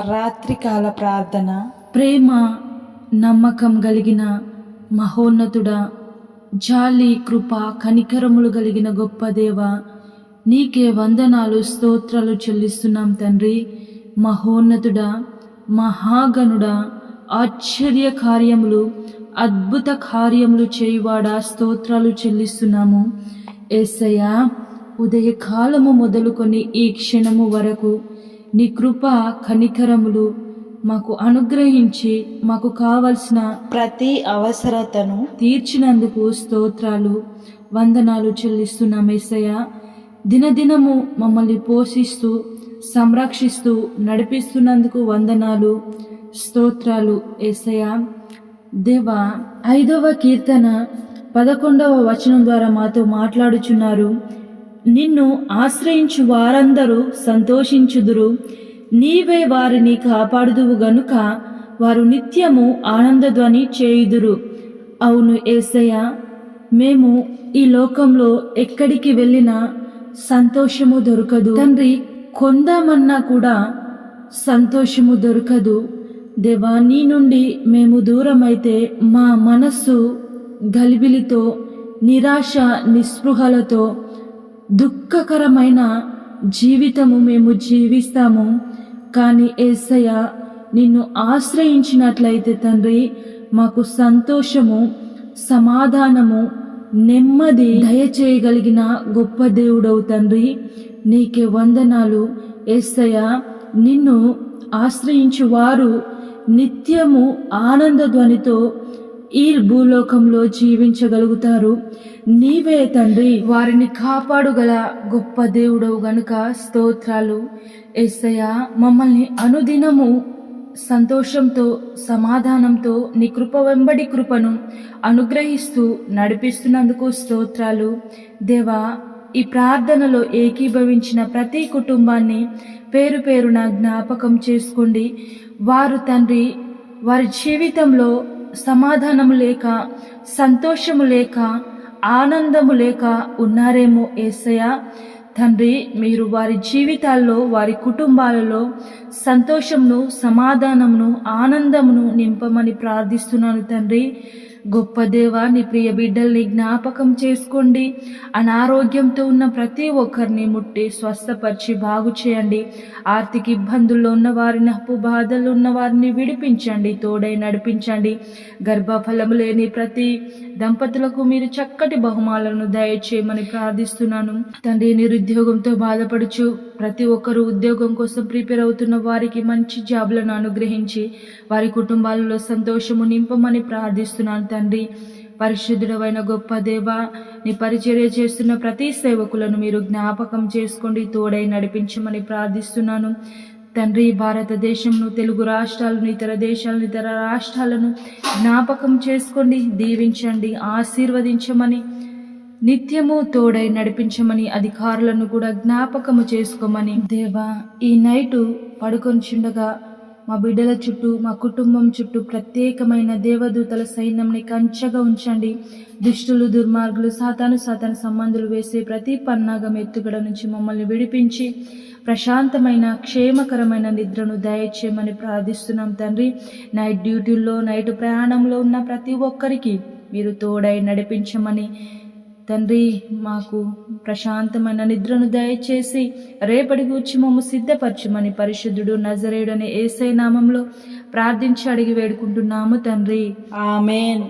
రాత్రికాల ప్రార్థన. ప్రేమ నమ్మకం కలిగిన మహోన్నతుడా, జాలి కృప కనికరములు కలిగిన గొప్ప దేవ, నీకే వందనాలు స్తోత్రాలు చెల్లిస్తున్నాం తండ్రి. మహోన్నతుడా, మహాగణుడా, ఆశ్చర్య కార్యములు అద్భుత కార్యములు చేయువాడా, స్తోత్రాలు చెల్లిస్తున్నాము. యేసయ్యా, ఉదయకాలము మొదలుకొని ఈ క్షణము వరకు నీ కృప కనికరములు మాకు అనుగ్రహించి మాకు కావలసిన ప్రతి అవసరతను తీర్చినందుకు స్తోత్రాలు వందనాలు చెల్లిస్తున్నాం యేసయ్యా. దినదినము మమ్మల్ని పోషిస్తూ సంరక్షిస్తూ నడిపిస్తున్నందుకు వందనాలు స్తోత్రాలు యేసయ్యా. దేవా, 5వ కీర్తన 11వ వచనం ద్వారా మాతో మాట్లాడుచున్నారు. నిన్ను ఆశ్రయించు వారందరూ సంతోషించుదురు, నీవే వారిని కాపాడుదువు గనుక వారు నిత్యము ఆనందధ్వని చేయుదురు. అవును యేసయ్యా, మేము ఈ లోకంలో ఎక్కడికి వెళ్ళినా సంతోషము దొరకదు తండ్రి, కొందామన్నా కూడా సంతోషము దొరకదు దేవా. నీ నుండి మేము దూరమైతే మా మనస్సు గలిబిలితో, నిరాశ నిస్పృహలతో దుఃఖకరమైన జీవితము మేము జీవిస్తాము. కానీ యేసయ్యా, నిన్ను ఆశ్రయించినట్లయితే తండ్రి, మాకు సంతోషము, సమాధానము, నెమ్మది దయచేయగలిగిన గొప్ప దేవుడవు తండ్రి. నీకే వందనాలు యేసయ్యా. నిన్ను ఆశ్రయించు వారు నిత్యము ఆనంద ధ్వనితో ఈ భూలోకంలో జీవించగలుగుతారు. నీవే తండ్రి వారిని కాపాడుగల గొప్ప దేవుడవు గనుక స్తోత్రాలు యేసయ్యా. మమ్మల్ని అనుదినము సంతోషంతో సమాధానంతో నీ కృప వెంబడి కృపను అనుగ్రహిస్తూ నడిపిస్తున్నందుకు స్తోత్రాలు దేవా. ఈ ప్రార్థనలో ఏకీభవించిన ప్రతి కుటుంబాన్ని పేరు పేరున జ్ఞాపకం చేసుకోండి. వారు తండ్రి వారి జీవితంలో సమాధానము లేక, సంతోషము లేక, ఆనందము లేక ఉన్నారేమో యేసయ్యా. తండ్రి, మీరు వారి జీవితాల్లో, వారి కుటుంబాలలో సంతోషమును, సమాధానమును, ఆనందమును నింపమని ప్రార్థిస్తున్నాను తండ్రి. గొప్ప దేవా, నీ ప్రియ బిడ్డల్ని జ్ఞాపకం చేసుకోండి. అనారోగ్యంతో ఉన్న ప్రతి ఒక్కరిని ముట్టి స్వస్థపరిచి బాగు చేయండి. ఆర్థిక ఇబ్బందుల్లో ఉన్న వారిని, అప్పు బాధల్లో ఉన్న వారిని విడిపించండి, తోడై నడిపించండి. గర్భఫలము లేని ప్రతి దంపతులకు మీరు చక్కటి బహుమాలను దయచేయమని ప్రార్థిస్తున్నాను తండ్రి. నిరుద్యోగంతో బాధపడుచు ప్రతి ఒక్కరూ ఉద్యోగం కోసం ప్రిపేర్ అవుతున్న వారికి మంచి జాబులను అనుగ్రహించి వారి కుటుంబాలలో సంతోషము నింపమని ప్రార్థిస్తున్నాను తండ్రి. పరిశుద్ధుడవైన గొప్ప దేవా, నీ పరిచర్య చేస్తున్న ప్రతి సేవకులను మీరు జ్ఞాపకం చేసుకోండి, తోడై నడిపించమని ప్రార్థిస్తున్నాను తండ్రి. భారతదేశంను, తెలుగు రాష్ట్రాలను, ఇతర దేశాలను, ఇతర రాష్ట్రాలను జ్ఞాపకం చేసుకోండి, దీవించండి, ఆశీర్వదించమని, నిత్యము తోడై నడిపించమని, అధికారులను కూడా జ్ఞాపకము చేసుకోమని దేవా. ఈ నైటు పడుకొనిచుండగా మా బిడ్డల చుట్టూ, మా కుటుంబం చుట్టూ ప్రత్యేకమైన దేవదూతల సైన్యంని కంచగా ఉంచండి. దుష్టులు, దుర్మార్గులు, సాతాను సంబంధులు వేసే ప్రతి పన్నాగం, ఎత్తుగడ నుంచి మమ్మల్ని విడిపించి ప్రశాంతమైన క్షేమకరమైన నిద్రను దయచేయమని ప్రార్థిస్తున్నాం తండ్రి. నైట్ డ్యూటీల్లో, నైట్ ప్రయాణంలో ఉన్న ప్రతి ఒక్కరికి మీరు తోడై నడిపించమని తండ్రి, మాకు ప్రశాంతమైన నిద్రను దయచేసి రేపటి గూర్చి మమ్ము సిద్ధపరచమని పరిశుద్ధుడు నజరేయుడనే యేసయ్య నామంలో ప్రార్థించి అడిగి వేడుకుంటున్నాము తండ్రి. ఆమేన్.